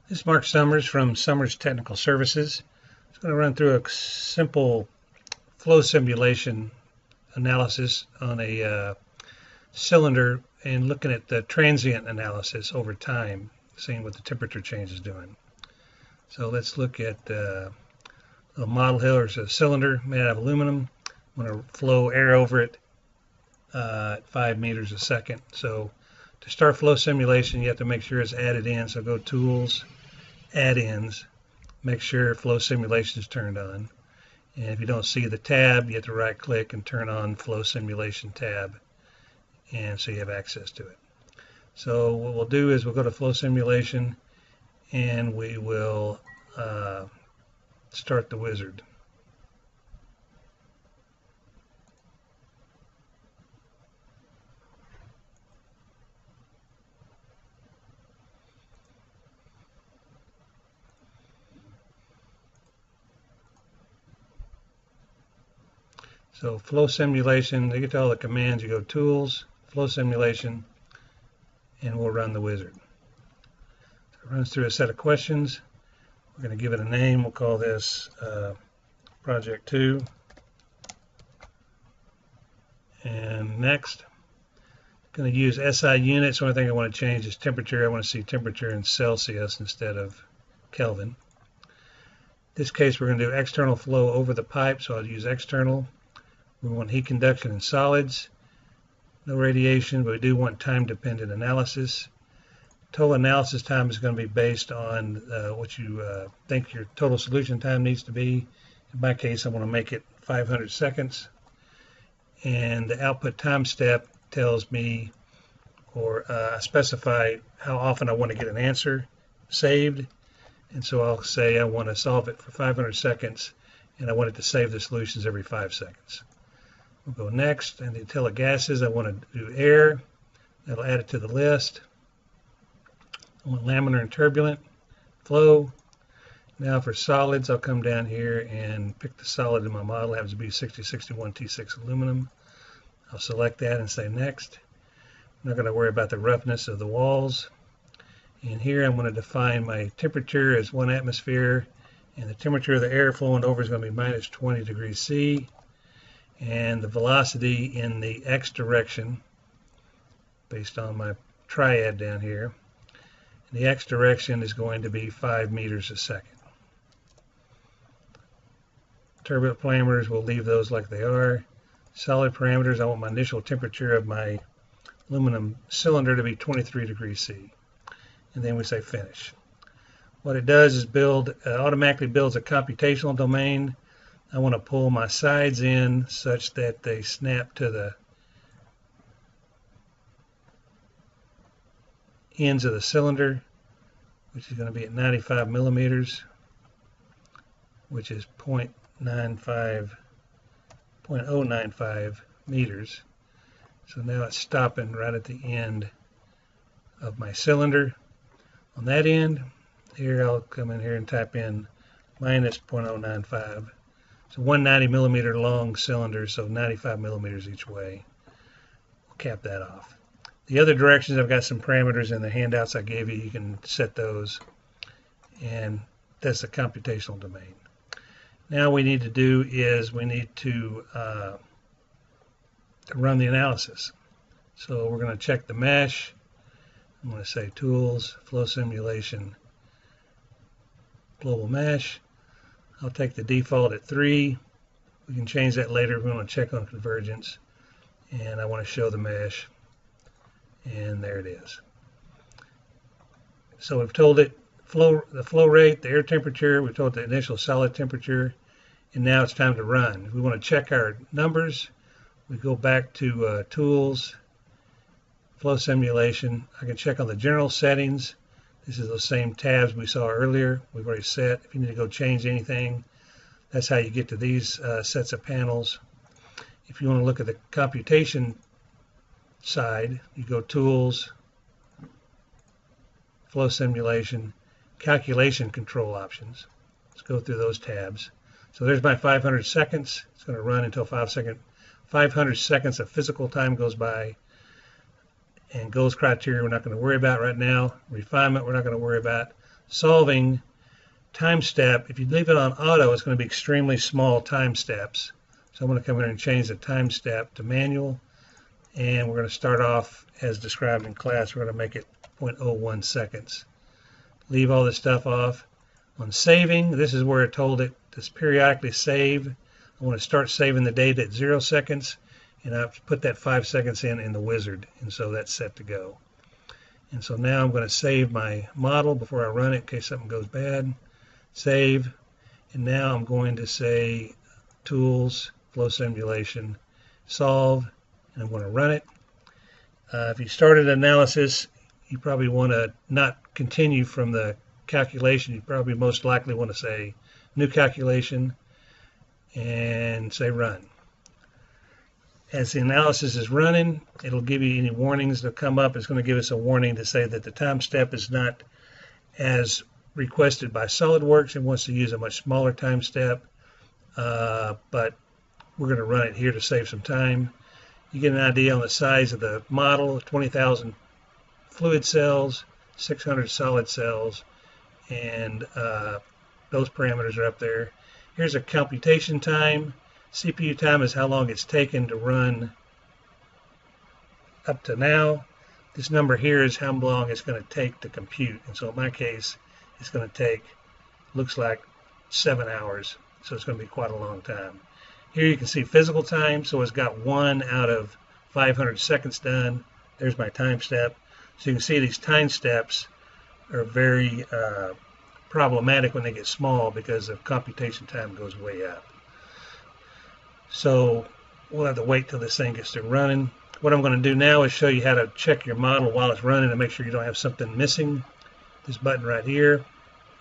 This is Mark Summers from Summers Technical Services. I'm going to run through a simple flow simulation analysis on a cylinder and looking at the transient analysis over time, seeing what the temperature change is doing. So let's look at a model here. There's a cylinder made out of aluminum. I'm going to flow air over it at 5 meters a second. So to start flow simulation, you have to make sure it's added in. So go Tools, Add-ins, make sure flow simulation is turned on. And if you don't see the tab, you have to right click and turn on flow simulation tab, and so you have access to it. So what we'll do is we'll go to flow simulation and we will start the wizard. So flow simulation, to get to all the commands, you go Tools, Flow Simulation, and we'll run the wizard. So it runs through a set of questions. We're going to give it a name. We'll call this Project 2. And next, I'm going to use SI units. The only thing I want to change is temperature. I want to see temperature in Celsius instead of Kelvin. In this case, we're going to do external flow over the pipe, so I'll use external. We want heat conduction in solids, no radiation, but we do want time-dependent analysis. Total analysis time is going to be based on what you think your total solution time needs to be. In my case, I want to make it 500 seconds. And the output time step tells me, or specify how often I want to get an answer saved. And so I'll say I want to solve it for 500 seconds, and I want it to save the solutions every 5 seconds. We'll go next, and until it gases, I want to do air. That'll add it to the list. I want laminar and turbulent flow. Now for solids, I'll come down here and pick the solid in my model. It happens to be 6061 T6 aluminum. I'll select that and say next. I'm not going to worry about the roughness of the walls. And here I'm going to define my temperature as 1 atmosphere, and the temperature of the air flowing over is going to be minus 20 degrees C. And the velocity in the x direction, based on my triad down here, the x direction is going to be 5 meters a second. Turbulent parameters, we'll leave those like they are. Solid parameters, I want my initial temperature of my aluminum cylinder to be 23 degrees C. And then we say finish. What it does is automatically builds a computational domain. I want to pull my sides in such that they snap to the ends of the cylinder, which is going to be at 95 millimeters, which is 0.095 meters. So now it's stopping right at the end of my cylinder. On that end, here I'll come in here and type in minus 0.095. It's a 190 millimeter long cylinder, so 95 millimeters each way. We'll cap that off. The other directions, I've got some parameters in the handouts I gave you. You can set those, and that's the computational domain. Now we need to do is we need to run the analysis. So we're going to check the mesh. I'm going to say Tools, Flow Simulation, Global Mesh. I'll take the default at 3. We can change that later if we want to check on convergence. And I want to show the mesh. And there it is. So we've told it the flow rate, the air temperature, we've told the initial solid temperature, and now it's time to run. If we want to check our numbers, we go back to Tools, Flow Simulation. I can check on the general settings. This is those same tabs we saw earlier. We've already set. If you need to go change anything, that's how you get to these sets of panels. If you want to look at the computation side, you go Tools, Flow Simulation, Calculation Control Options. Let's go through those tabs. So there's my 500 seconds. It's going to run until 500 seconds of physical time goes by. And goals criteria we're not going to worry about right now. Refinement we're not going to worry about. Solving, time step, if you leave it on auto, it's going to be extremely small time steps. So I'm going to come in and change the time step to manual. And we're going to start off as described in class. We're going to make it 0.01 seconds. Leave all this stuff off. On saving, this is where it told it to periodically save. I want to start saving the data at 0 seconds. And I've put that 5 seconds in the wizard, and so that's set to go. And so now I'm going to save my model before I run it in case something goes bad. Save, and now I'm going to say Tools, Flow Simulation, Solve, and I'm going to run it. If you started analysis, you probably want to not continue from the calculation. You probably most likely want to say New Calculation and say Run. As the analysis is running, it'll give you any warnings that come up. It's going to give us a warning to say that the time step is not as requested by Solidworks. It wants to use a much smaller time step, but we're going to run it here to save some time. You get an idea on the size of the model, 20,000 fluid cells, 600 solid cells, and those parameters are up there. Here's a computation time. CPU time is how long it's taken to run up to now. This number here is how long it's going to take to compute. And so in my case, it's going to take, looks like 7 hours. So it's going to be quite a long time. Here you can see physical time. So it's got 1 out of 500 seconds done. There's my time step. So you can see these time steps are very problematic when they get small because the computation time goes way up. So we'll have to wait till this thing gets to running. What I'm going to do now is show you how to check your model while it's running and make sure you don't have something missing. This button right here,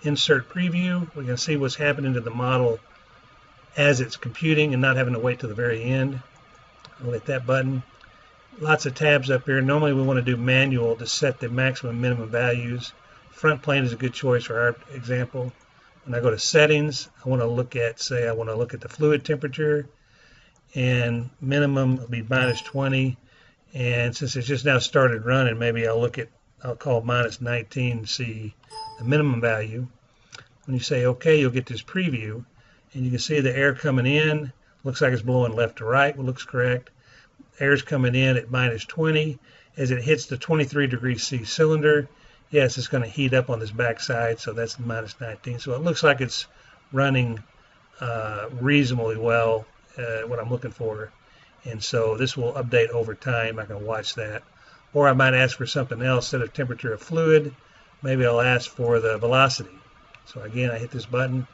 Insert Preview. We can see what's happening to the model as it's computing and not having to wait till the very end. I'll hit that button. Lots of tabs up here. Normally we want to do manual to set the maximum and minimum values. Front plane is a good choice for our example. When I go to settings, I want to look at, say, I want to look at the fluid temperature. And minimum will be minus 20, and since it's just now started running, maybe I'll call minus 19 to see the minimum value. When you say OK, you'll get this preview, and you can see the air coming in. Looks like it's blowing left to right, which looks correct. Air's coming in at minus 20. As it hits the 23 degrees C cylinder, yes, it's going to heat up on this back side, so that's minus 19. So it looks like it's running reasonably well. What I'm looking for, and so this will update over time. I can watch that, or I might ask for something else. Instead of temperature of fluid, maybe I'll ask for the velocity. So again, I hit this button.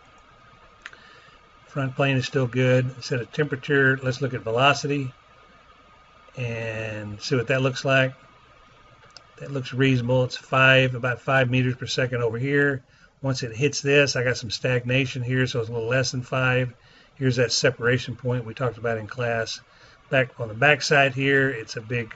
Front plane is still good. Instead of temperature, let's look at velocity and see what that looks like. That looks reasonable. It's about 5 meters per second over here. Once it hits this, I got some stagnation here, so it's a little less than 5. Here's that separation point we talked about in class. Back on the back side here, it's a big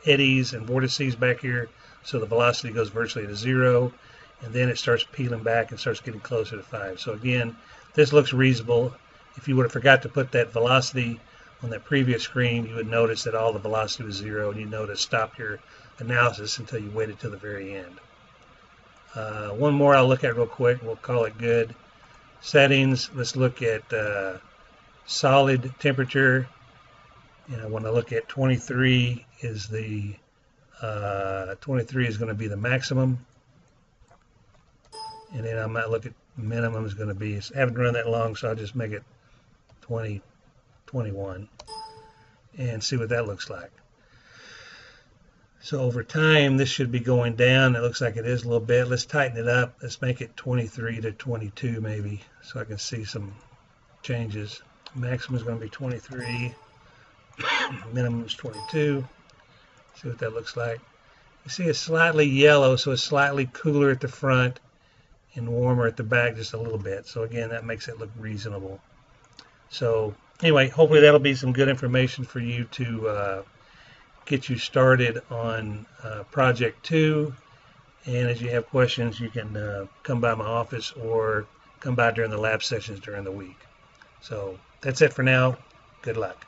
eddies and vortices back here, so the velocity goes virtually to 0, and then it starts peeling back and starts getting closer to 5. So again, this looks reasonable. If you would have forgot to put that velocity on that previous screen, you would notice that all the velocity was 0, and you know to stop your analysis until you waited till the very end. One more I'll look at real quick. We'll call it good. Settings, let's look at solid temperature, and I want to look at 23 is the 23 is going to be the maximum, and then I might look at minimum is going to be, I haven't run that long, so I'll just make it 21 and see what that looks like. So over time, this should be going down. It looks like it is a little bit. Let's tighten it up. Let's make it 23 to 22 maybe, so I can see some changes. Maximum is going to be 23. Minimum is 22. See what that looks like. You see it's slightly yellow, so it's slightly cooler at the front and warmer at the back just a little bit. So again, that makes it look reasonable. So anyway, hopefully that'll be some good information for you to get you started on Project 2, and as you have questions, you can come by my office or come by during the lab sessions during the week. So that's it for now. Good luck.